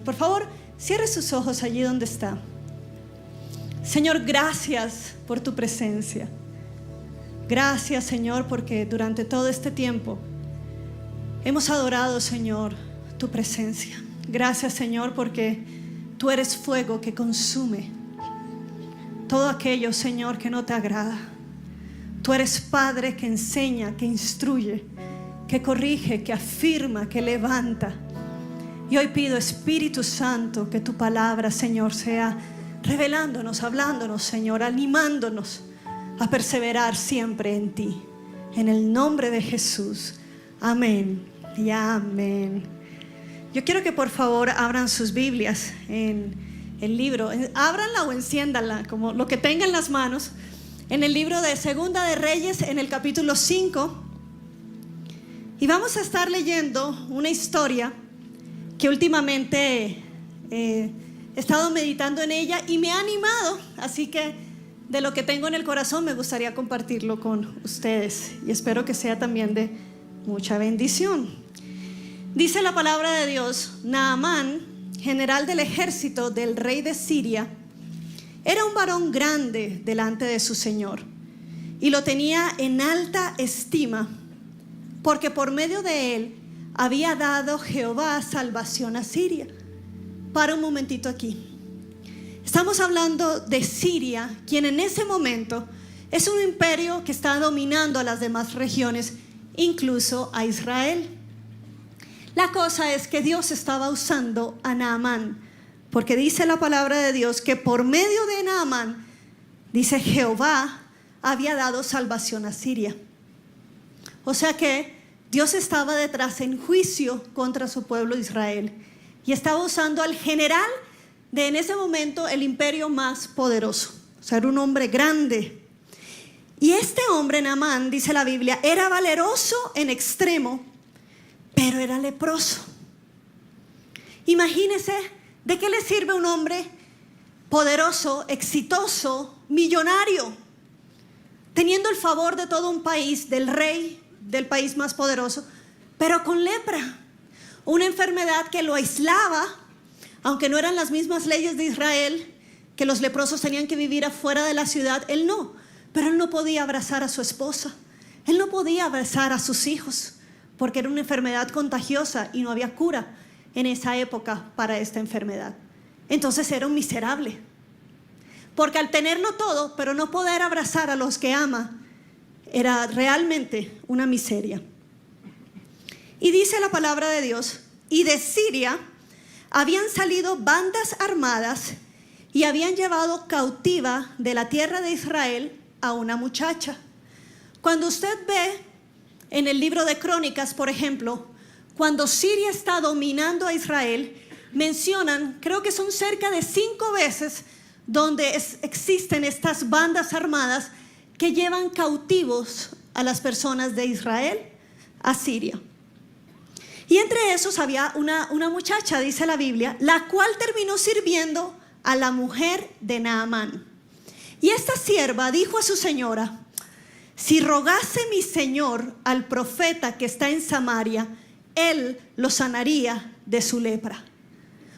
Por favor, cierre sus ojos allí donde está. Señor, gracias por tu presencia. Gracias, Señor, porque durante todo este tiempo hemos adorado, Señor, tu presencia. Gracias, Señor, porque tú eres fuego que consume todo aquello, Señor, que no te agrada. Tú eres Padre que enseña, que instruye, que corrige, que afirma, que levanta. Y hoy pido, Espíritu Santo, que tu palabra, Señor, sea revelándonos, hablándonos, Señor, animándonos a perseverar siempre en ti. En el nombre de Jesús. Amén y amén. Yo quiero que por favor abran sus Biblias en el libro. Ábranla o enciéndanla, como lo que tengan en las manos. En el libro de Segunda de Reyes, en el capítulo 5. Y vamos a estar leyendo una historia que últimamente he estado meditando en ella y me ha animado, así que de lo que tengo en el corazón me gustaría compartirlo con ustedes y espero que sea también de mucha bendición. Dice la palabra de Dios: Naamán, general del ejército del rey de Siria, era un varón grande delante de su señor y lo tenía en alta estima, porque por medio de él había dado Jehová salvación a Siria. Para un momentito aquí. Estamos hablando de Siria, quien en ese momento es un imperio que está dominando a las demás regiones, incluso a Israel. La cosa es que Dios estaba usando a Naamán, porque dice la palabra de Dios que por medio de Naamán, dice, Jehová había dado salvación a Siria. O sea que Dios estaba detrás en juicio contra su pueblo Israel y estaba usando al general de en ese momento el imperio más poderoso. O sea, era un hombre grande. Y este hombre, Naamán, dice la Biblia, era valeroso en extremo, pero era leproso. Imagínese, ¿de qué le sirve un hombre poderoso, exitoso, millonario, teniendo el favor de todo un país, del rey del país más poderoso, pero con lepra? Una enfermedad que lo aislaba, aunque no eran las mismas leyes de Israel, que los leprosos tenían que vivir afuera de la ciudad. Él no, pero él no podía abrazar a su esposa, él no podía abrazar a sus hijos, porque era una enfermedad contagiosa y no había cura en esa época para esta enfermedad. Entonces era un miserable, porque al tenerlo todo, pero no poder abrazar a los que ama, era realmente una miseria. Y dice la palabra de Dios, y de Siria habían salido bandas armadas y habían llevado cautiva de la tierra de Israel a una muchacha. Cuando usted ve en el libro de Crónicas, por ejemplo, cuando Siria está dominando a Israel, mencionan, creo que son cerca de 5 veces donde existen estas bandas armadas que llevan cautivos a las personas de Israel a Siria. Y entre esos había una muchacha, dice la Biblia, la cual terminó sirviendo a la mujer de Naamán. Y esta sierva dijo a su señora: si rogase mi señor al profeta que está en Samaria, él lo sanaría de su lepra.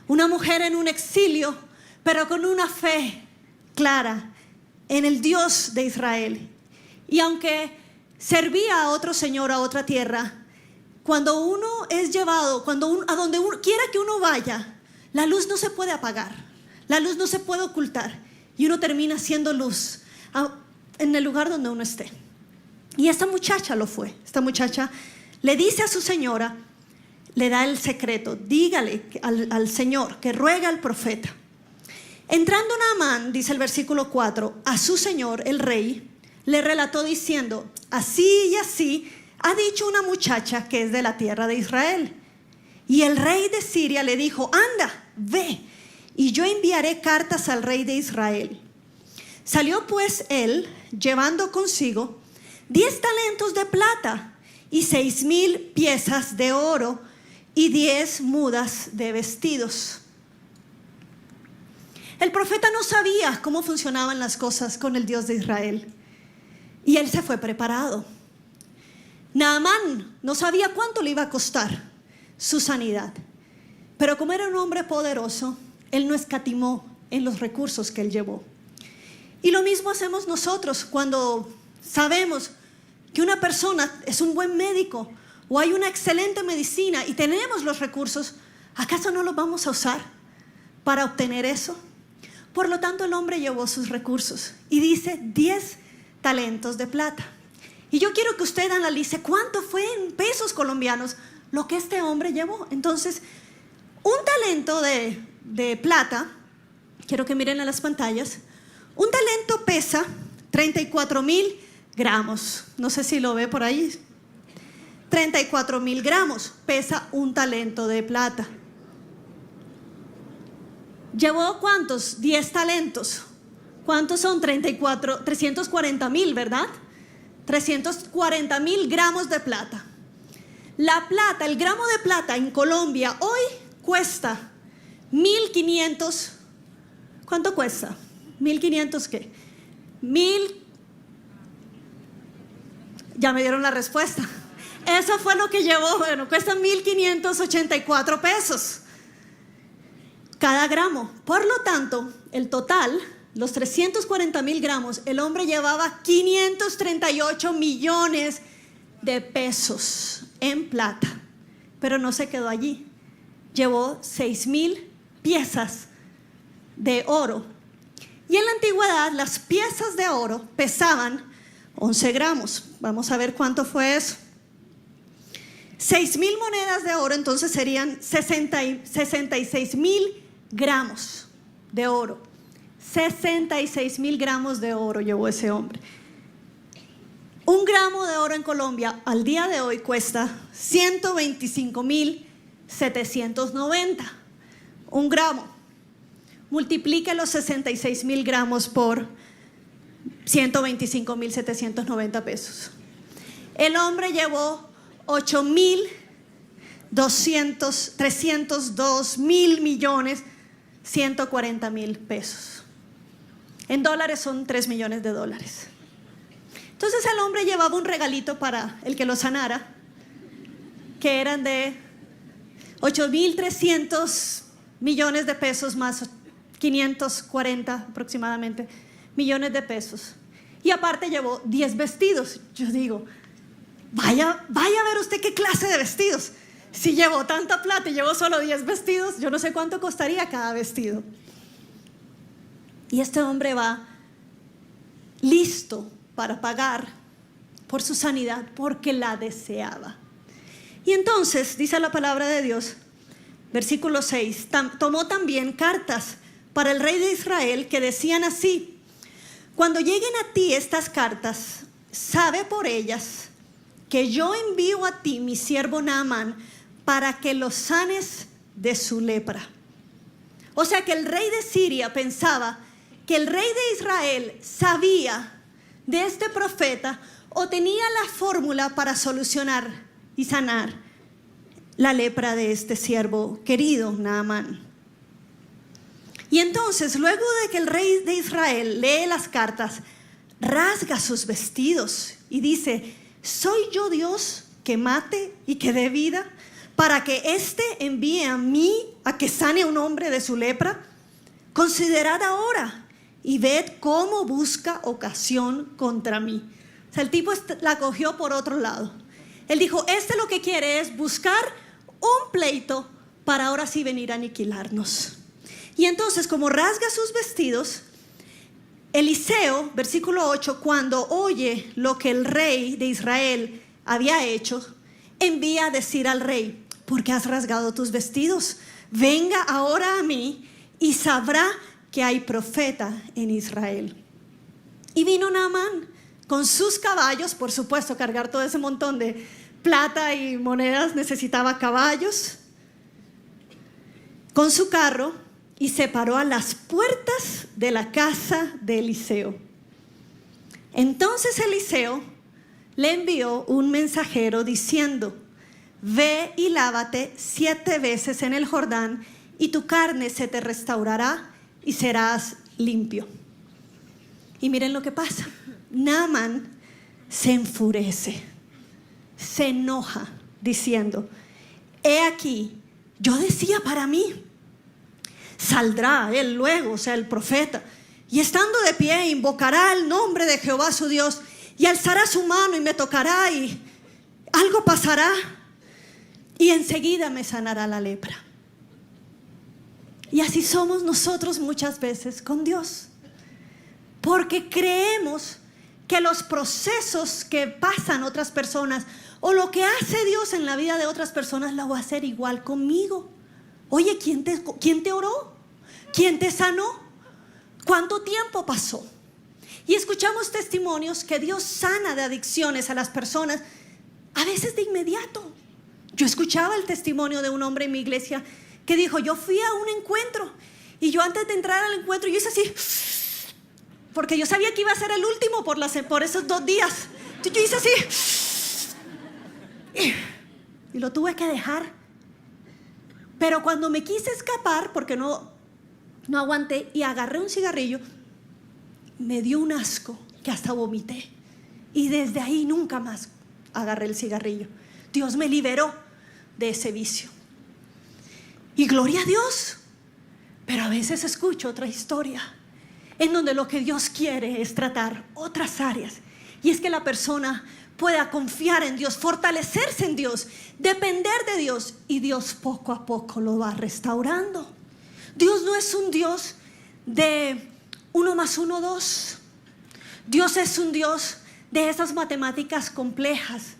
Una mujer en un exilio, pero con una fe clara en el Dios de Israel. Y aunque servía a otro señor, a otra tierra, cuando uno es llevado, a donde quiera que uno vaya, la luz no se puede apagar, la luz no se puede ocultar, y uno termina siendo luz en el lugar donde uno esté. Y esta muchacha lo fue. Esta muchacha le dice a su señora, le da el secreto: dígale al señor que ruega al profeta. Entrando Naamán, dice el versículo 4, a su señor el rey le relató diciendo: así y así ha dicho una muchacha que es de la tierra de Israel. Y el rey de Siria le dijo: anda, ve, y yo enviaré cartas al rey de Israel. Salió pues él, llevando consigo 10 talentos de plata y 6,000 piezas de oro y 10 mudas de vestidos. El profeta no sabía cómo funcionaban las cosas con el Dios de Israel, y él se fue preparado. Naamán no sabía cuánto le iba a costar su sanidad, Pero como era un hombre poderoso, él no escatimó en los recursos que él llevó. Y lo mismo hacemos nosotros cuando sabemos que una persona es un buen médico o hay una excelente medicina y tenemos los recursos. ¿Acaso no los vamos a usar para obtener eso? Por lo tanto, el hombre llevó sus recursos y dice 10 talentos de plata. Y yo quiero que usted analice cuánto fue en pesos colombianos lo que este hombre llevó. Entonces, un talento de plata, quiero que miren en las pantallas, un talento pesa 34,000 gramos. No sé si lo ve por ahí. 34,000 gramos pesa un talento de plata. ¿Llevó cuántos? 10 talentos. ¿Cuántos son? 340,000, ¿verdad? 340,000 gramos de plata. La plata, el gramo de plata en Colombia hoy cuesta 1.500. ¿Cuánto cuesta? 1.500 ¿qué? Ya me dieron la respuesta. Eso fue lo que llevó. Bueno, cuesta 1.584 pesos cada gramo. Por lo tanto, el total, los 340,000 gramos, el hombre llevaba 538 millones de pesos en plata. Pero no se quedó allí. Llevó 6,000 piezas de oro. Y en la antigüedad las piezas de oro pesaban 11 gramos. Vamos a ver cuánto fue eso. 6,000 monedas de oro, entonces serían 66,000 gramos de oro. 66,000 gramos de oro llevó ese hombre. Un gramo de oro en Colombia al día de hoy cuesta 125,790. Un gramo. Multiplique los 66,000 gramos por 125,790 pesos. El hombre llevó 302,140,000 pesos. En dólares son 3 millones de dólares. Entonces el hombre llevaba un regalito para el que lo sanara, que eran de 8,300 millones de pesos más 540 aproximadamente millones de pesos. Y aparte llevó 10 vestidos. Yo digo, vaya a ver usted qué clase de vestidos. Si llevó tanta plata y llevó solo 10 vestidos, yo no sé cuánto costaría cada vestido. Y este hombre va listo para pagar por su sanidad porque la deseaba. Y entonces, dice la palabra de Dios, versículo 6, tomó también cartas para el rey de Israel que decían así: cuando lleguen a ti estas cartas, sabe por ellas que yo envío a ti mi siervo Naamán para que lo sanes de su lepra. O sea que el rey de Siria pensaba que el rey de Israel sabía de este profeta o tenía la fórmula para solucionar y sanar la lepra de este siervo querido, Naamán. Y entonces, luego de que el rey de Israel lee las cartas, rasga sus vestidos y dice: ¿soy yo Dios que mate y que dé vida para que éste envíe a mí a que sane a un hombre de su lepra? Considerad ahora y ved cómo busca ocasión contra mí. O sea, el tipo la cogió por otro lado. Él dijo: este lo que quiere es buscar un pleito para ahora sí venir a aniquilarnos. Y entonces, como rasga sus vestidos, Eliseo, versículo 8, cuando oye lo que el rey de Israel había hecho, envía a decir al rey: ¿por qué has rasgado tus vestidos? Venga ahora a mí y sabrá que hay profeta en Israel. Y vino Naamán con sus caballos. Por supuesto, cargar todo ese montón de plata y monedas necesitaba caballos. Con su carro, y se paró a las puertas de la casa de Eliseo. Entonces Eliseo le envió un mensajero diciendo: ve y lávate 7 veces en el Jordán y tu carne se te restaurará y serás limpio. Y miren lo que pasa. Naamán se enfurece, se enoja diciendo: he aquí, yo decía para mí, saldrá él luego, o sea, el profeta, y estando de pie invocará el nombre de Jehová su Dios y alzará su mano y me tocará y algo pasará y enseguida me sanará la lepra. Y así somos nosotros muchas veces con Dios, porque creemos que los procesos que pasan otras personas o lo que hace Dios en la vida de otras personas lo va a hacer igual conmigo. Oye, ¿quién te oró? ¿Quién te sanó? ¿Cuánto tiempo pasó? Y escuchamos testimonios que Dios sana de adicciones a las personas, a veces de inmediato. Yo escuchaba el testimonio de un hombre en mi iglesia que dijo, yo fui a un encuentro y yo antes de entrar al encuentro yo hice así, porque yo sabía que iba a ser el último por esos 2 días. Yo hice así y lo tuve que dejar. Pero cuando me quise escapar, porque no aguanté y agarré un cigarrillo, me dio un asco que hasta vomité. Y desde ahí nunca más agarré el cigarrillo. Dios me liberó de ese vicio. Y gloria a Dios. Pero a veces escucho otra historia en donde lo que Dios quiere es tratar otras áreas. Y es que la persona pueda confiar en Dios, fortalecerse en Dios, depender de Dios. Y Dios poco a poco lo va restaurando. Dios no es un Dios de 1 más 1, 2. Dios es un Dios de esas matemáticas complejas,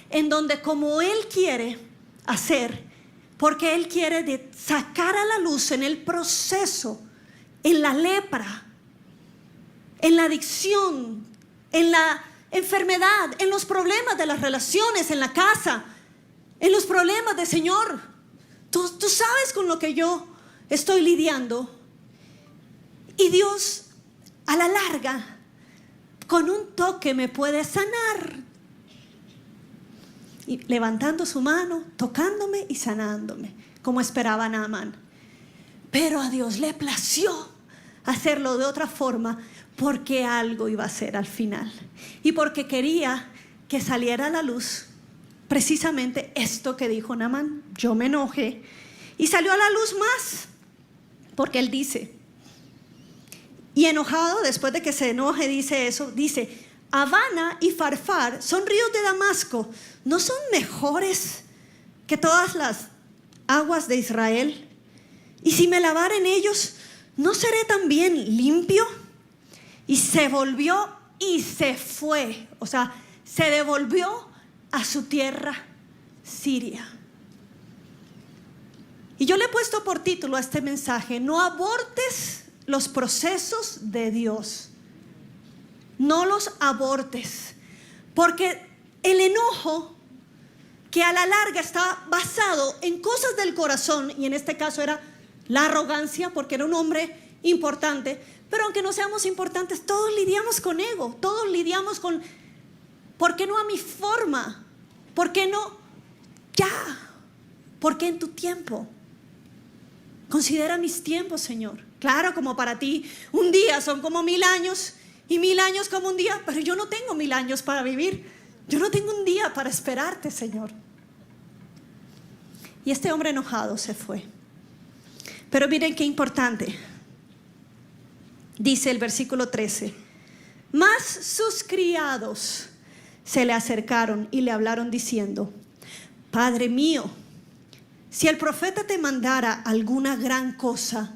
en donde como Él quiere hacer, porque Él quiere sacar a la luz en el proceso, en la lepra, en la adicción, en la enfermedad, en los problemas de las relaciones, en la casa, en los problemas de Señor. Tú sabes con lo que yo estoy lidiando. Y Dios a la larga con un toque me puede sanar, y levantando su mano, tocándome y sanándome, como esperaba Naamán. Pero a Dios le plació hacerlo de otra forma, porque algo iba a ser al final, y porque quería que saliera a la luz precisamente esto que dijo Naamán. Yo me enojé y salió a la luz más, porque él dice, y enojado, después de que se enoje, dice eso, dice, Habana y Farfar son ríos de Damasco, ¿no son mejores que todas las aguas de Israel? Y si me lavare en ellos, ¿no seré también limpio? Y se volvió y se fue, o sea, se devolvió a su tierra, Siria. Y yo le he puesto por título a este mensaje, no abortes los procesos de Dios. No los abortes, porque el enojo, que a la larga está basado en cosas del corazón, y en este caso era la arrogancia, porque era un hombre importante, pero aunque no seamos importantes, todos lidiamos con ego, todos lidiamos con, ¿por qué no a mi forma? ¿Por qué no ya? ¿Por qué en tu tiempo? Considera mis tiempos, Señor. Claro, como para ti un día son como 1000 años y 1000 años como un día, pero yo no tengo 1000 años para vivir. Yo no tengo un día para esperarte, Señor. Y este hombre enojado se fue. Pero miren qué importante. Dice el versículo 13: mas sus criados se le acercaron y le hablaron diciendo: Padre mío, si el profeta te mandara alguna gran cosa,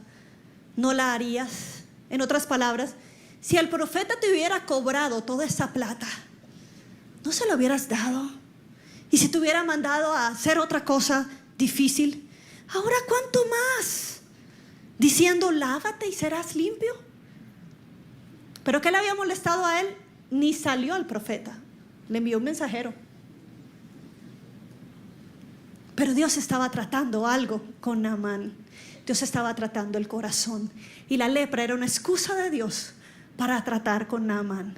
¿no la harías? En otras palabras, si el profeta te hubiera cobrado toda esa plata, ¿no se lo hubieras dado? Y si te hubiera mandado a hacer otra cosa difícil, ahora ¿cuánto más? Diciendo, lávate y serás limpio. Pero ¿qué le había molestado a él? Ni salió al profeta, le envió un mensajero. Pero Dios estaba tratando algo con Naamán. Dios estaba tratando el corazón, y la lepra era una excusa de Dios para tratar con Naamán.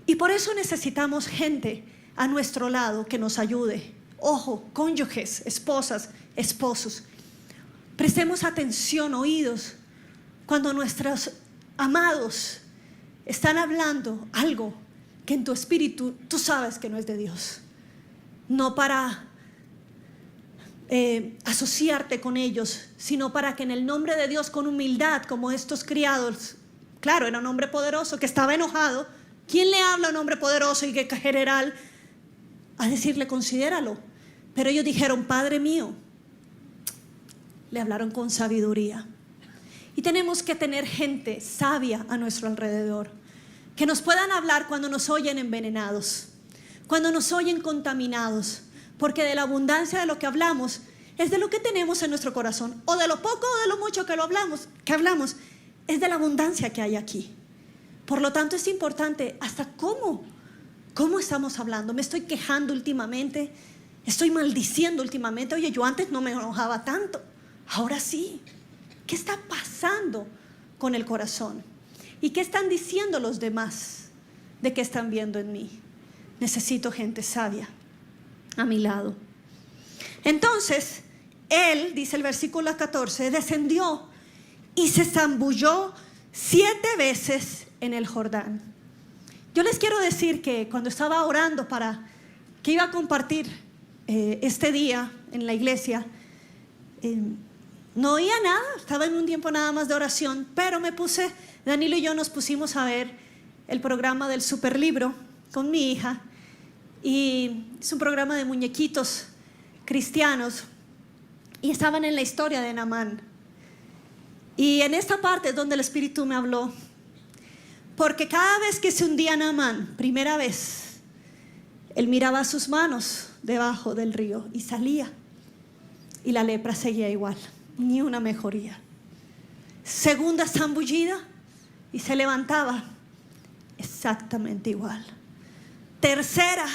Y por eso necesitamos gente a nuestro lado que nos ayude. Ojo, cónyuges, esposas, esposos, prestemos atención, oídos, cuando nuestros amados están hablando algo que en tu espíritu tú sabes que no es de Dios. No para asociarte con ellos, sino para que en el nombre de Dios, con humildad, como estos criados, claro, era un hombre poderoso que estaba enojado. ¿Quién le habla a un hombre poderoso y que general a decirle considéralo? Pero ellos dijeron, Padre mío. Le hablaron con sabiduría. Y tenemos que tener gente sabia a nuestro alrededor, que nos puedan hablar cuando nos oyen envenenados, cuando nos oyen contaminados, porque de la abundancia de lo que hablamos es de lo que tenemos en nuestro corazón, o de lo poco o de lo mucho que hablamos, es de la abundancia que hay aquí. Por lo tanto, es importante hasta cómo estamos hablando. Me estoy quejando últimamente, estoy maldiciendo últimamente. Oye, yo antes no me enojaba tanto, ahora sí. ¿Qué está pasando con el corazón? ¿Y qué están diciendo los demás de qué están viendo en mí? Necesito gente sabia a mi lado. Entonces, él, dice el versículo 14, descendió y se zambulló 7 veces en el Jordán. Yo les quiero decir que cuando estaba orando para que iba a compartir este día en la iglesia, no oía nada, estaba en un tiempo nada más de oración, pero Danilo y yo nos pusimos a ver el programa del Superlibro con mi hija, y es un programa de muñequitos cristianos, y estaban en la historia de Naamán. Y en esta parte es donde el Espíritu me habló, porque cada vez que se hundía Naamán, primera vez, él miraba sus manos debajo del río y salía, y la lepra seguía igual, ni una mejoría. Segunda zambullida y se levantaba exactamente igual. Tercera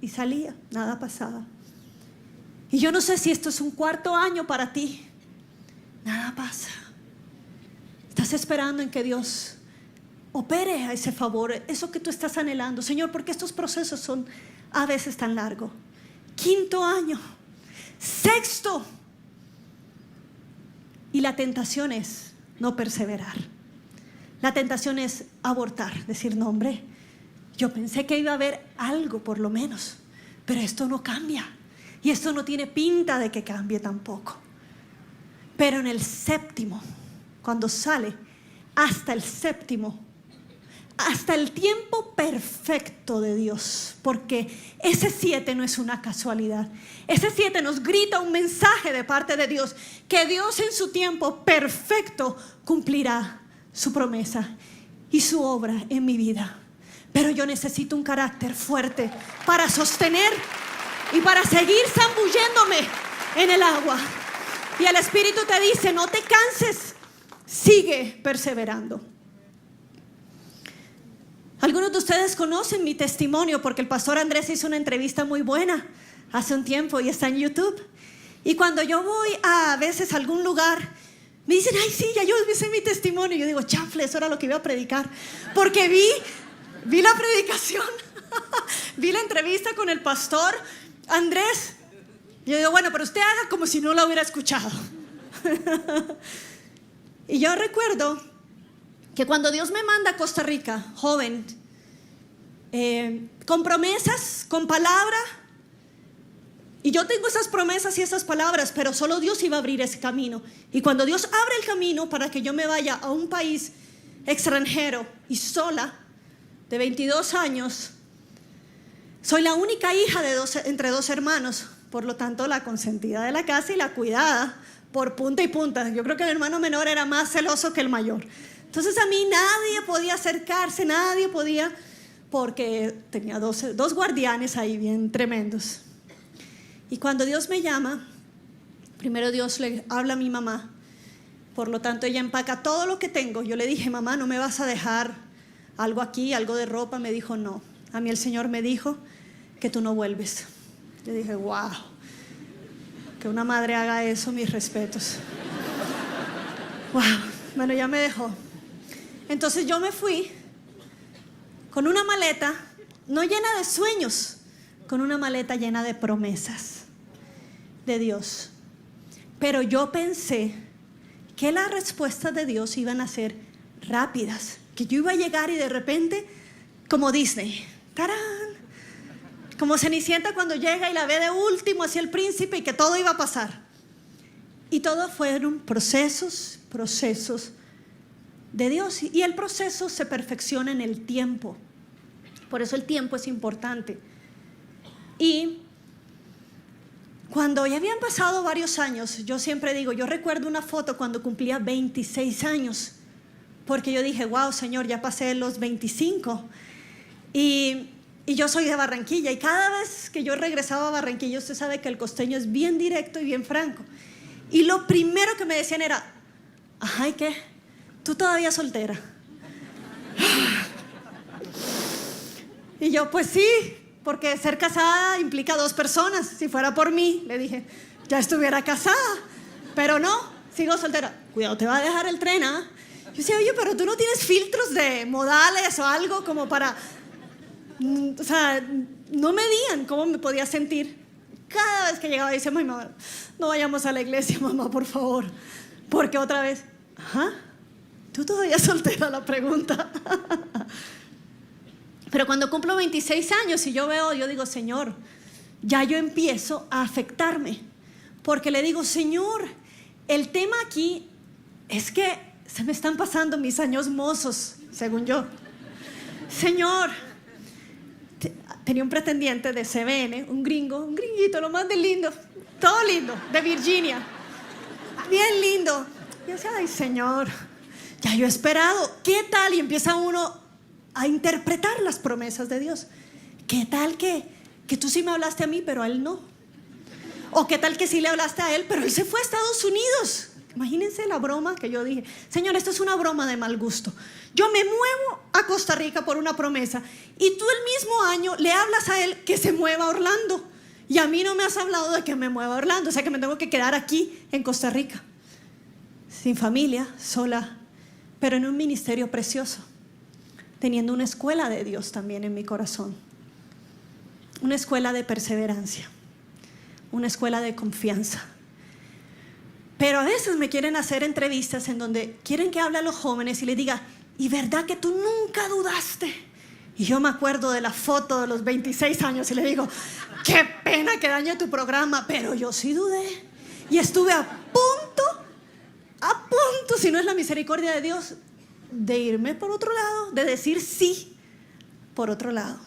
y salía, nada pasaba. Y yo no sé si esto es un 4.º año para ti, nada pasa. Estás esperando en que Dios opere a ese favor, eso que tú estás anhelando. Señor, ¿por qué estos procesos son a veces tan largos? 5.º año, 6.º. Y la tentación es no perseverar. La tentación es abortar, decir, no hombre, yo pensé que iba a haber algo por lo menos, pero esto no cambia. Y esto no tiene pinta de que cambie tampoco. Pero en el 7.º, cuando sale, hasta el 7.º, hasta el tiempo perfecto de Dios, porque ese 7 no es una casualidad. Ese 7 nos grita un mensaje de parte de Dios, que Dios en su tiempo perfecto cumplirá su promesa y su obra en mi vida. Pero yo necesito un carácter fuerte para sostener y para seguir zambulléndome en el agua. Y el Espíritu te dice, no te canses, sigue perseverando. Algunos de ustedes conocen mi testimonio porque el pastor Andrés hizo una entrevista muy buena hace un tiempo y está en YouTube. Y cuando yo voy a veces a algún lugar, me dicen, ay sí, ya yo hice mi testimonio. Y yo digo, chafle, eso era lo que iba a predicar. Porque vi la predicación, vi la entrevista con el pastor Andrés. Y yo digo, bueno, pero usted haga como si no la hubiera escuchado. Y yo recuerdo que cuando Dios me manda a Costa Rica, joven, con promesas, con palabra, y yo tengo esas promesas y esas palabras, pero solo Dios iba a abrir ese camino. Y cuando Dios abre el camino para que yo me vaya a un país extranjero y sola, de 22 años, soy la única hija entre 2 hermanos, por lo tanto la consentida de la casa y la cuidada por punta y punta. Yo creo que el hermano menor era más celoso que el mayor. Entonces a mí nadie podía acercarse, nadie podía, porque tenía 2 guardianes ahí bien tremendos. Y cuando Dios me llama, primero Dios le habla a mi mamá, por lo tanto ella empaca todo lo que tengo. Yo le dije, mamá, ¿no me vas a dejar algo aquí, algo de ropa? Me dijo, no. A mí el Señor me dijo que tú no vuelves. Yo dije, wow, que una madre haga eso, mis respetos. Wow, bueno, ya me dejó. Entonces yo me fui con una maleta, no llena de sueños, con una maleta llena de promesas de Dios. Pero yo pensé que las respuestas de Dios iban a ser rápidas, que yo iba a llegar y de repente, como Disney, ¡tarán! como Cenicienta cuando llega y la ve de último hacia el príncipe y que todo iba a pasar. Y todo fueron procesos de Dios. Y el proceso se perfecciona en el tiempo. Por eso el tiempo es importante. Y cuando ya habían pasado varios años, yo siempre digo, yo recuerdo una foto cuando cumplía 26 años, porque yo dije, wow, Señor, ya pasé los 25. Y yo soy de Barranquilla, y cada vez que yo regresaba a Barranquilla, usted sabe que el costeño es bien directo y bien franco. Y lo primero que me decían era, ajá, ¿y qué? ¿Tú todavía soltera? Y yo, pues sí, porque ser casada implica 2 personas. Si fuera por mí, le dije, ya estuviera casada. Pero no, sigo soltera. Cuidado, te va a dejar el tren, ¿ah? Yo decía, oye, pero tú no tienes filtros de modales o algo como para... O sea, no medían cómo me podía sentir. Cada vez que llegaba decía, mamá, no vayamos a la iglesia, mamá, por favor. Porque otra vez, ajá, ¿tú todavía soltera? La pregunta. Pero cuando cumplo 26 años y yo veo, yo digo, Señor, ya yo empiezo a afectarme. Porque le digo, Señor, el tema aquí es que se me están pasando mis años mozos, según yo. Señor, tenía un pretendiente de CBN, un gringuito, lo más de lindo, todo lindo, de Virginia, bien lindo. Y yo decía, ay, Señor, ya yo he esperado, ¿qué tal? Y empieza uno a interpretar las promesas de Dios. ¿Qué tal que tú sí me hablaste a mí, pero a él no? ¿O qué tal que sí le hablaste a él, pero él se fue a Estados Unidos? Imagínense la broma que yo dije. Señor, esto es una broma de mal gusto. Yo me muevo a Costa Rica por una promesa y tú el mismo año le hablas a él que se mueva a Orlando. Y a mí no me has hablado de que me mueva a Orlando. O sea que me tengo que quedar aquí en Costa Rica, sin familia, sola, pero en un ministerio precioso, teniendo una escuela de Dios también en mi corazón, una escuela de perseverancia, una escuela de confianza. Pero a veces me quieren hacer entrevistas en donde quieren que hable a los jóvenes y les diga, ¿y verdad que tú nunca dudaste? Y yo me acuerdo de la foto de los 26 años y le digo, qué pena que dañe tu programa, pero yo sí dudé y estuve a punto, si no es la misericordia de Dios, de irme por otro lado, de decir sí por otro lado.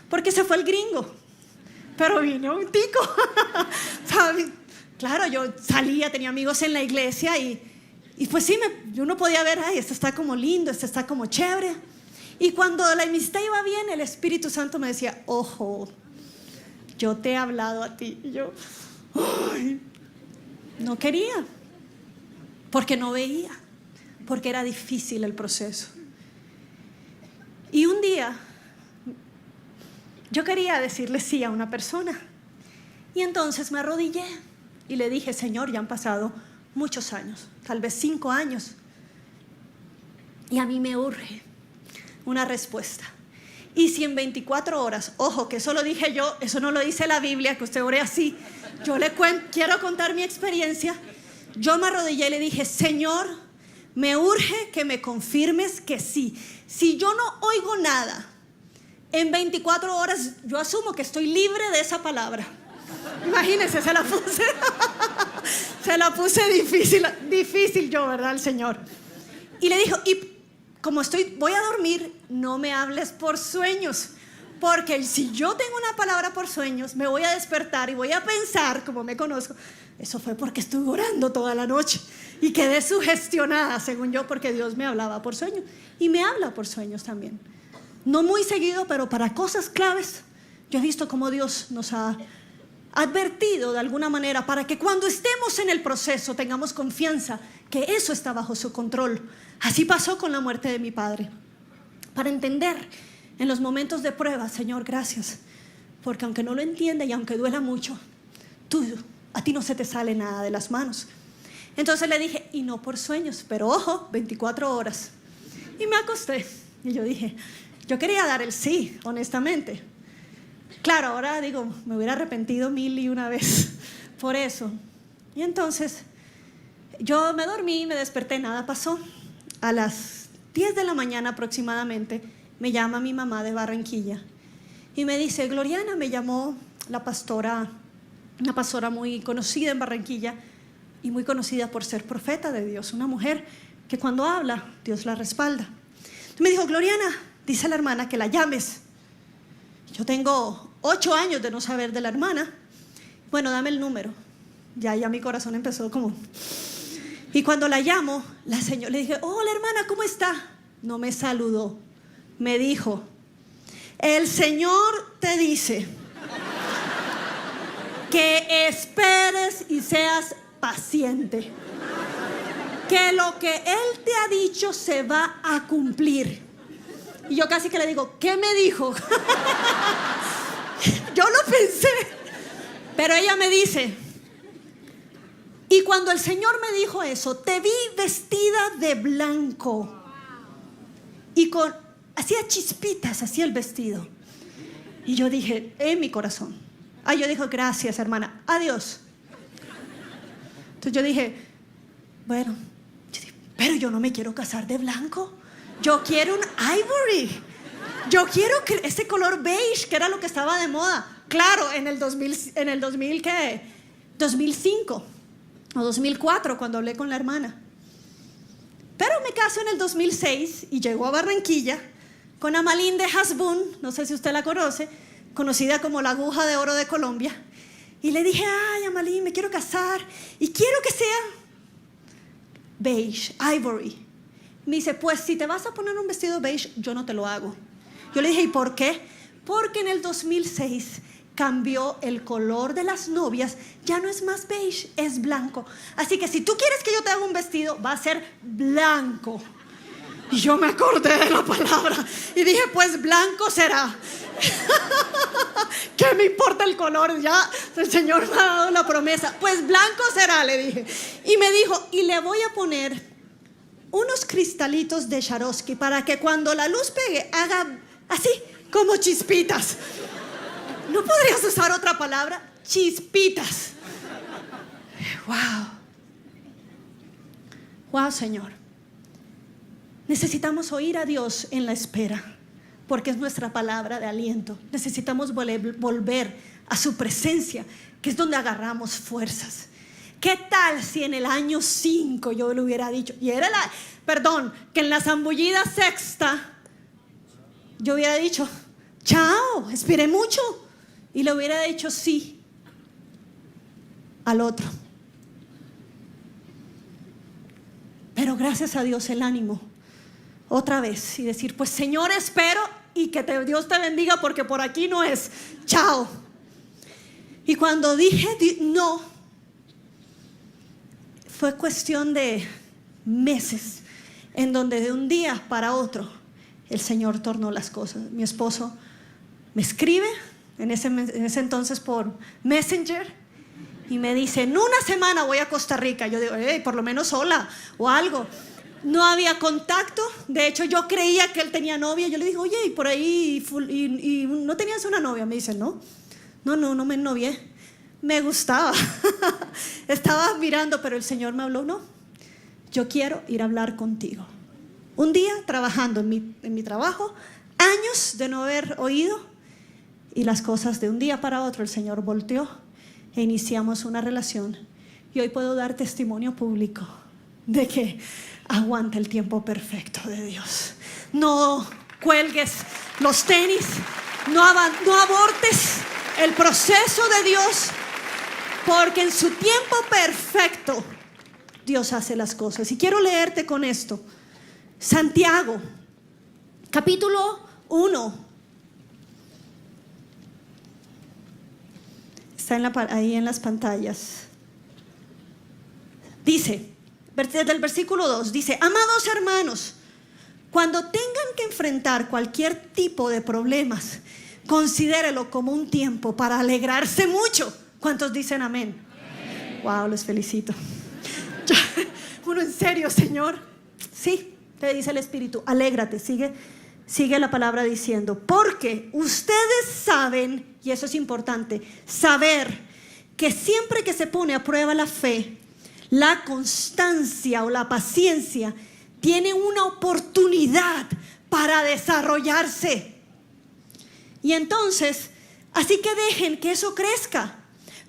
Porque se fue el gringo, pero vino un tico. Claro, yo salía, tenía amigos en la iglesia y pues sí, uno podía ver, ay, este está como lindo, este está como chévere. Y cuando la amistad iba bien, el Espíritu Santo me decía, ojo, yo te he hablado a ti. Y yo, ay, no quería, porque no veía, porque era difícil el proceso. Y un día yo quería decirle sí a una persona y entonces me arrodillé y le dije, Señor, ya han pasado muchos años, tal vez 5 años, y a mí me urge una respuesta. Y si en 24 horas, ojo, que eso lo dije yo, eso no lo dice la Biblia, que usted ore así, yo le quiero contar mi experiencia. Yo me arrodillé y le dije, Señor, me urge que me confirmes que sí. Si yo no oigo nada, en 24 horas yo asumo que estoy libre de esa palabra. Imagínense, se la puse difícil yo, ¿verdad? El Señor. Y le dijo, y como voy a dormir, no me hables por sueños, porque si yo tengo una palabra por sueños, me voy a despertar y voy a pensar, como me conozco, eso fue porque estuve orando toda la noche y quedé sugestionada, según yo, porque Dios me hablaba por sueños y me habla por sueños también. No muy seguido, pero para cosas claves. Yo he visto cómo Dios nos ha advertido de alguna manera para que cuando estemos en el proceso tengamos confianza que eso está bajo su control. Así pasó con la muerte de mi padre. Para entender en los momentos de prueba, Señor, gracias, porque aunque no lo entienda y aunque duela mucho, a ti no se te sale nada de las manos. Entonces le dije, y no por sueños, pero ojo, 24 horas. Y me acosté y yo dije, yo quería dar el sí, honestamente. Claro, ahora digo, me hubiera arrepentido 1001 vez por eso. Y entonces yo me dormí, me desperté, nada pasó. A las 10 de la mañana aproximadamente me llama mi mamá de Barranquilla Y me dice, Gloriana, me llamó la pastora, una pastora muy conocida en Barranquilla y muy conocida por ser profeta de Dios, una mujer que cuando habla, Dios la respalda. Entonces me dijo, Gloriana, dice la hermana que la llames. Yo tengo 8 años de no saber de la hermana. Bueno, dame el número. Ya mi corazón empezó como... Y cuando la llamo, la señora, le dije, hola hermana, ¿cómo está? No me saludó. Me dijo, el Señor te dice que esperes y seas paciente, que lo que Él te ha dicho se va a cumplir. Y yo casi que le digo, ¿qué me dijo? Yo lo pensé, pero ella me dice, y cuando el Señor me dijo eso, te vi vestida de blanco y hacía chispitas, hacía el vestido. Y yo dije, en mi corazón, yo dije, gracias hermana, adiós. Entonces yo dije, bueno, pero yo no me quiero casar de blanco. Yo quiero un ivory. Yo quiero que ese color beige, que era lo que estaba de moda. Claro, en el 2005 o 2004, cuando hablé con la hermana. Pero me caso en el 2006 y llego a Barranquilla con Amalín de Hasbún, no sé si usted la conoce, conocida como la aguja de oro de Colombia. Y le dije, ay Amalín, me quiero casar y quiero que sea beige, ivory. Me dice, pues si te vas a poner un vestido beige, yo no te lo hago. Yo le dije, ¿y por qué? Porque en el 2006 cambió el color de las novias, ya no es más beige, es blanco. Así que si tú quieres que yo te haga un vestido, va a ser blanco. Y yo me acordé de la palabra y dije, pues blanco será. ¿Qué me importa el color? Ya el Señor me ha dado la promesa. Pues blanco será, le dije. Y me dijo, y le voy a poner unos cristalitos de Swarovski para que cuando la luz pegue haga así como chispitas. ¿No podrías usar otra palabra? Chispitas. Wow, Señor. Necesitamos oír a Dios en la espera, porque es nuestra palabra de aliento. Necesitamos volver a su presencia, que es donde agarramos fuerzas. ¿Qué tal si en el año 5 yo le hubiera dicho, que en la zambullida sexta yo hubiera dicho, chao, esperé mucho, y le hubiera dicho sí al otro? Pero gracias a Dios el ánimo otra vez y decir, pues Señor, espero y que Dios te bendiga porque por aquí no es, chao. Y cuando dije no, fue cuestión de meses en donde de un día para otro el Señor tornó las cosas. Mi esposo me escribe en ese entonces por Messenger y me dice, en una semana voy a Costa Rica. Yo digo, por lo menos sola o algo. No había contacto. De hecho, yo creía que él tenía novia. Yo le dije, oye, y por ahí y ¿no tenías una novia? Me dice, no me ennovié. Me gustaba. Estaba mirando, pero el Señor me habló, no, yo quiero ir a hablar contigo. Un día trabajando en mi trabajo, años de no haber oído, y las cosas de un día para otro el Señor volteó e iniciamos una relación. Y hoy puedo dar testimonio público de que aguanta el tiempo perfecto de Dios. No cuelgues los tenis, no abortes el proceso de Dios, porque en su tiempo perfecto Dios hace las cosas. Y quiero leerte con esto Santiago capítulo 1. Está ahí en las pantallas. Dice, desde el versículo 2, dice, amados hermanos, cuando tengan que enfrentar cualquier tipo de problemas, considérelo como un tiempo para alegrarse mucho. ¿Cuántos dicen amén? Amén. Wow, los felicito. Uno, en serio, Señor. Sí, te dice el Espíritu, alégrate, sigue la palabra diciendo, porque ustedes saben, y eso es importante, saber que siempre que se pone a prueba la fe, la constancia o la paciencia tiene una oportunidad para desarrollarse. Y entonces, así que dejen que eso crezca.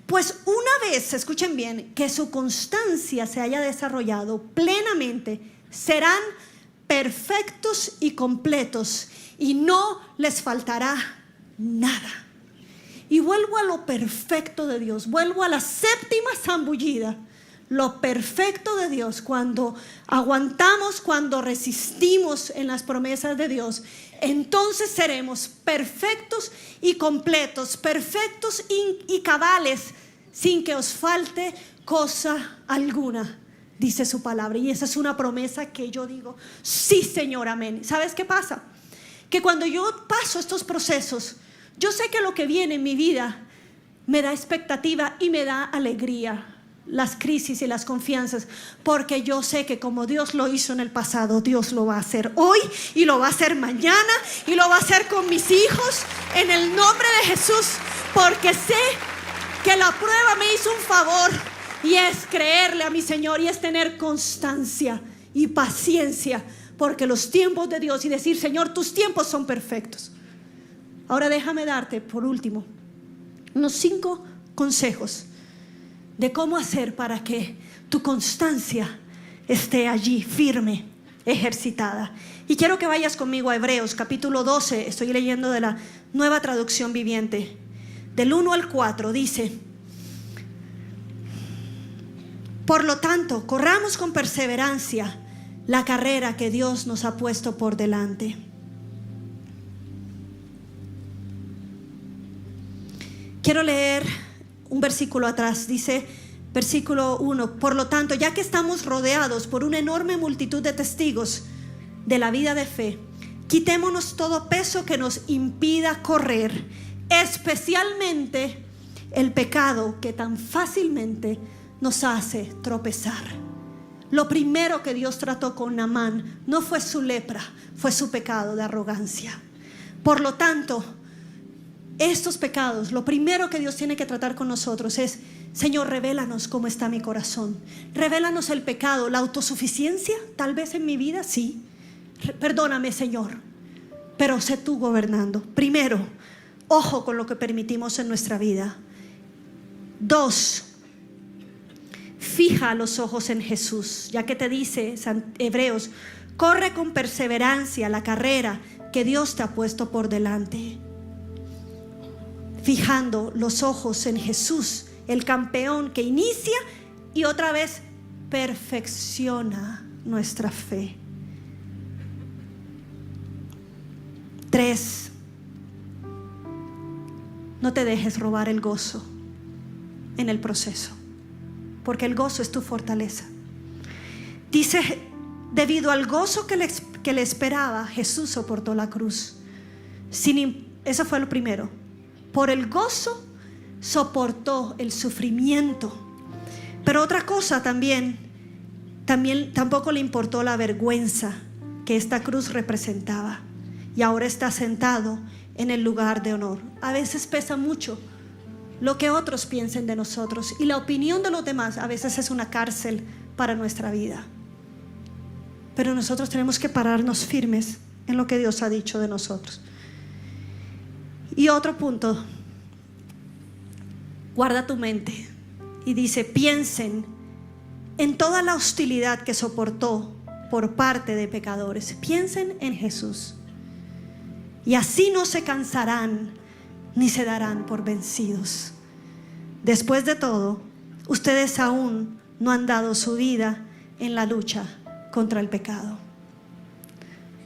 Pues una vez, escuchen bien, que su constancia se haya desarrollado plenamente, serán perfectos y completos y no les faltará nada. Y vuelvo a lo perfecto de Dios, vuelvo a la séptima zambullida. Lo perfecto de Dios, cuando aguantamos, cuando resistimos en las promesas de Dios, entonces seremos perfectos y completos, perfectos y cabales, sin que os falte cosa alguna, dice su palabra. Y esa es una promesa que yo digo, sí, Señor, amén. ¿Sabes qué pasa? Que cuando yo paso estos procesos, yo sé que lo que viene en mi vida me da expectativa y me da alegría. Las crisis y las confianzas, porque yo sé que como Dios lo hizo en el pasado, Dios lo va a hacer hoy y lo va a hacer mañana y lo va a hacer con mis hijos en el nombre de Jesús, porque sé que la prueba me hizo un favor y es creerle a mi Señor y es tener constancia y paciencia, porque los tiempos de Dios y decir, Señor, tus tiempos son perfectos. Ahora déjame darte por último unos 5 consejos de cómo hacer para que tu constancia esté allí firme, ejercitada. Y quiero que vayas conmigo a Hebreos capítulo 12, estoy leyendo de la Nueva Traducción Viviente, del 1 al 4, dice: por lo tanto, corramos con perseverancia la carrera que Dios nos ha puesto por delante. Quiero leer un versículo atrás, dice versículo 1: por lo tanto, ya que estamos rodeados por una enorme multitud de testigos de la vida de fe, quitémonos todo peso que nos impida correr, especialmente el pecado que tan fácilmente nos hace tropezar. Lo primero que Dios trató con Naamán no fue su lepra, fue su pecado de arrogancia. Por lo tanto, estos pecados, lo primero que Dios tiene que tratar con nosotros es: Señor, revélanos cómo está mi corazón, revélanos el pecado, la autosuficiencia, tal vez en mi vida, sí. Perdóname, Señor, pero sé tú gobernando. Primero, ojo con lo que permitimos en nuestra vida. 2, fija los ojos en Jesús, ya que te dice Hebreos, corre con perseverancia la carrera que Dios te ha puesto por delante. Fijando los ojos en Jesús, el campeón que inicia y otra vez perfecciona nuestra fe. 3, no te dejes robar el gozo en el proceso, porque el gozo es tu fortaleza. Dice, debido al gozo que le esperaba, Jesús soportó la cruz. Eso fue lo primero. Por el gozo soportó el sufrimiento. Pero otra cosa también tampoco le importó la vergüenza que esta cruz representaba. Y ahora está sentado en el lugar de honor. A veces pesa mucho lo que otros piensen de nosotros, y la opinión de los demás a veces es una cárcel para nuestra vida. Pero nosotros tenemos que pararnos firmes en lo que Dios ha dicho de nosotros. Y otro punto, guarda tu mente, y dice: piensen en toda la hostilidad que soportó por parte de pecadores. Piensen en Jesús, y así no se cansarán ni se darán por vencidos. Después de todo, ustedes aún no han dado su vida en la lucha contra el pecado.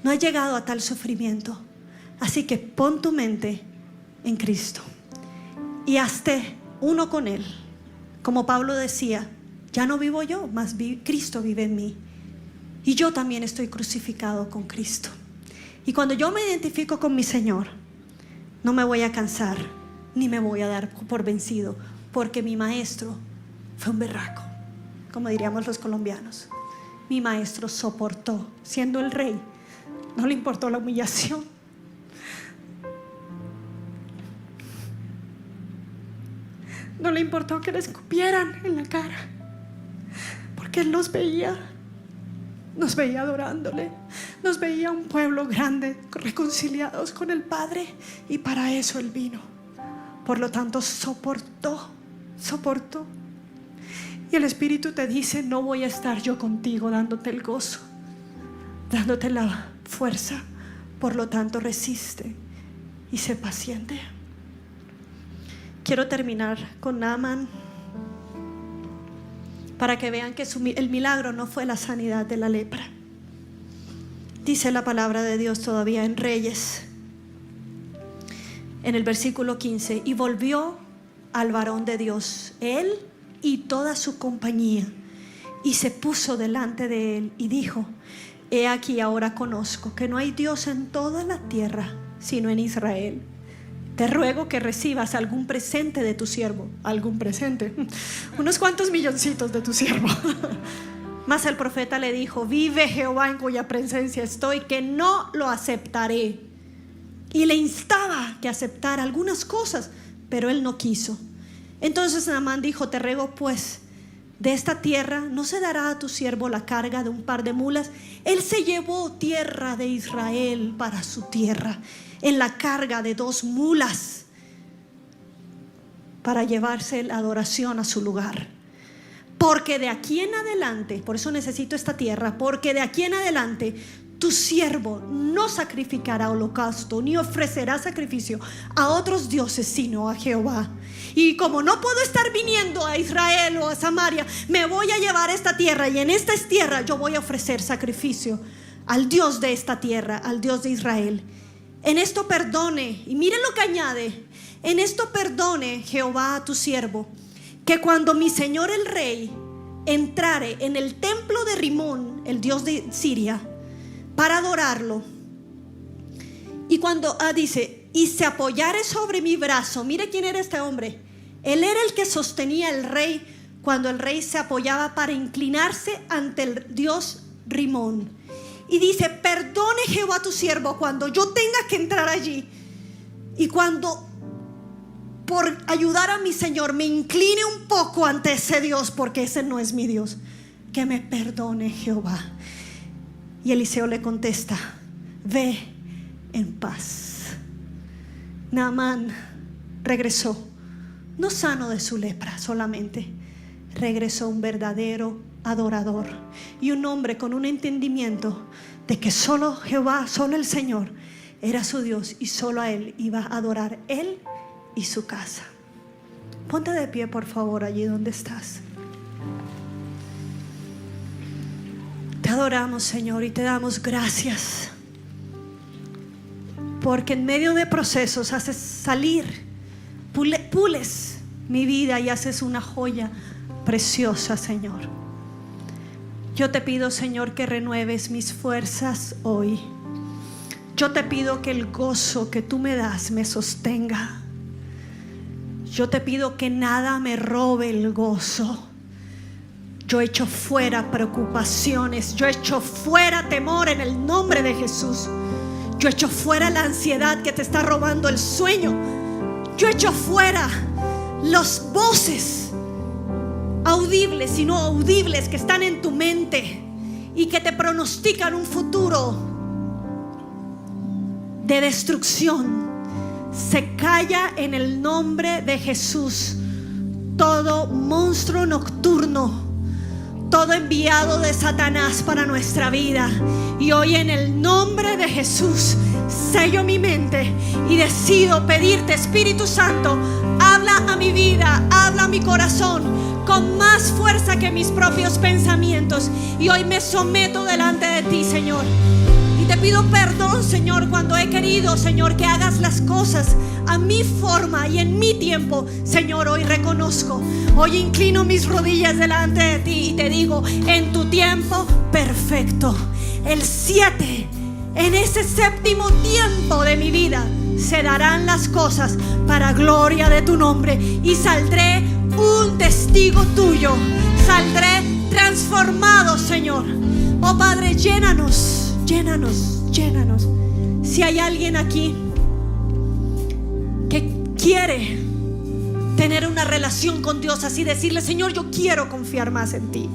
No ha llegado a tal sufrimiento. Así que pon tu mente en Cristo y hazte uno con Él. Como Pablo decía: ya no vivo yo, mas Cristo vive en mí. Y yo también estoy crucificado con Cristo. Y cuando yo me identifico con mi Señor, no me voy a cansar ni me voy a dar por vencido, porque mi maestro fue un berraco, como diríamos los colombianos. Mi maestro soportó, siendo el rey, no le importó la humillación. No le importó que le escupieran en la cara, porque él los veía nos veía adorándole, nos veía un pueblo grande, reconciliados con el Padre, y para eso Él vino. Por lo tanto, soportó. Y el Espíritu te dice: no voy a estar yo contigo dándote el gozo, dándote la fuerza. Por lo tanto, resiste y sé paciente. Quiero terminar con Naamán, para que vean que el milagro no fue la sanidad de la lepra. Dice la palabra de Dios todavía en Reyes, en el versículo 15: y volvió al varón de Dios, él y toda su compañía, y se puso delante de él y dijo: he aquí, ahora conozco que no hay Dios en toda la tierra sino en Israel. Te ruego que recibas algún presente de tu siervo. Algún presente, unos cuantos milloncitos de tu siervo. Mas el profeta le dijo: vive Jehová en cuya presencia estoy, que no lo aceptaré. Y le instaba que aceptara algunas cosas, pero él no quiso. Entonces Naamán dijo: te ruego pues, de esta tierra no se dará a tu siervo la carga de un par de mulas. Él se llevó tierra de Israel para su tierra, en la carga de 2 mulas, para llevarse la adoración a su lugar. Porque de aquí en adelante, por eso necesito esta tierra, porque de aquí en adelante tu siervo no sacrificará holocausto ni ofrecerá sacrificio a otros dioses sino a Jehová. Y como no puedo estar viniendo a Israel o a Samaria, me voy a llevar esta tierra, y en esta tierra yo voy a ofrecer sacrificio al Dios de esta tierra, al Dios de Israel. En esto perdone, y miren lo que añade: en esto perdone Jehová a tu siervo, que cuando mi señor el rey entrare en el templo de Rimón, el dios de Siria, para adorarlo, y cuando dice: y se apoyare sobre mi brazo. Mire quién era este hombre. Él era el que sostenía al rey cuando el rey se apoyaba para inclinarse ante el dios Rimón. Y dice: perdone Jehová a tu siervo cuando yo tenga que entrar allí, y cuando por ayudar a mi Señor me incline un poco ante ese Dios, porque ese no es mi Dios. Que me perdone Jehová. Y Eliseo le contesta: ve en paz. Naamán regresó, no sano de su lepra solamente, regresó un verdadero adorador y un hombre con un entendimiento de que solo Jehová, solo el Señor era su Dios, y solo a Él iba a adorar, él y su casa. Ponte de pie, por favor, allí donde estás. Te adoramos, Señor, y te damos gracias, porque en medio de procesos haces salir, pules mi vida y haces una joya preciosa, Señor. Yo te pido, Señor, que renueves mis fuerzas hoy. Yo te pido que el gozo que tú me das me sostenga. Yo te pido que nada me robe el gozo. Yo echo fuera preocupaciones, yo echo fuera temor en el nombre de Jesús. Yo echo fuera la ansiedad que te está robando el sueño. Yo echo fuera las voces audibles y no audibles que están en tu mente y que te pronostican un futuro de destrucción. Se calla en el nombre de Jesús todo monstruo nocturno, todo enviado de Satanás para nuestra vida. Y hoy, en el nombre de Jesús, sello mi mente y decido pedirte, Espíritu Santo, habla a mi vida, habla a mi corazón con más fuerza que mis propios pensamientos. Y hoy me someto delante de ti, Señor, y te pido perdón, Señor, cuando he querido, Señor, que hagas las cosas a mi forma y en mi tiempo. Señor, hoy reconozco, hoy inclino mis rodillas delante de ti y te digo: en tu tiempo perfecto, el 7, en ese séptimo tiempo de mi vida, se darán las cosas para gloria de tu nombre, y saldré un testigo tuyo, saldré transformado, Señor. Oh Padre, llénanos, llénanos, llénanos. Si hay alguien aquí que quiere tener una relación con Dios, así decirle: Señor, yo quiero confiar más en ti,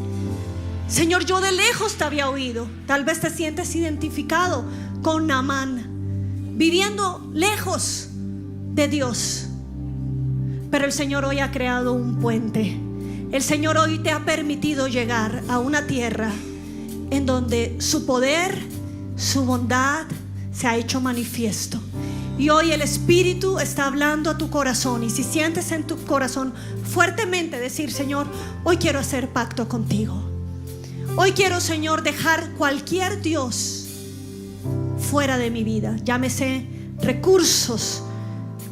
Señor, yo de lejos te había oído. Tal vez te sientes identificado con Naamán, viviendo lejos de Dios. Pero el Señor hoy ha creado un puente. El Señor hoy te ha permitido llegar a una tierra en donde su poder, su bondad se ha hecho manifiesto. Y hoy el Espíritu está hablando a tu corazón. Y si sientes en tu corazón fuertemente decir: Señor, hoy quiero hacer pacto contigo. Hoy quiero, Señor, dejar cualquier Dios fuera de mi vida. Llámese recursos,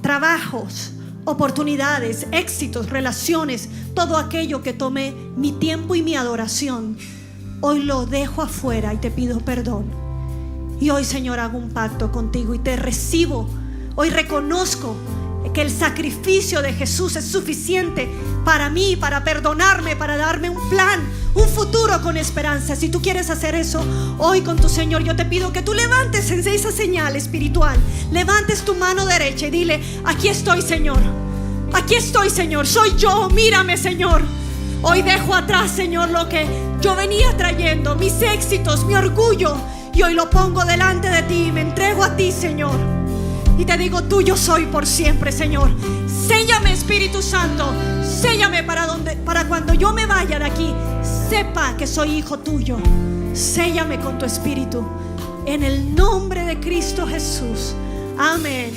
trabajos, oportunidades, éxitos, relaciones, todo aquello que tome mi tiempo y mi adoración. Hoy lo dejo afuera y te pido perdón. Y hoy, Señor, hago un pacto contigo y te recibo. Hoy reconozco que el sacrificio de Jesús es suficiente para mí, para perdonarme, para darme un plan, un futuro con esperanza. Si tú quieres hacer eso hoy con tu Señor, yo te pido que tú levantes en esa señal espiritual, levantes tu mano derecha y dile: aquí estoy, Señor, aquí estoy, Señor, soy yo, mírame, Señor. Hoy dejo atrás, Señor, lo que yo venía trayendo, mis éxitos, mi orgullo, y hoy lo pongo delante de ti y me entrego a ti, Señor. Y te digo: tuyo soy por siempre, Señor. Séllame, Espíritu Santo, séllame para cuando yo me vaya de aquí, sepa que soy hijo tuyo. Séllame con tu Espíritu, en el nombre de Cristo Jesús. Amén.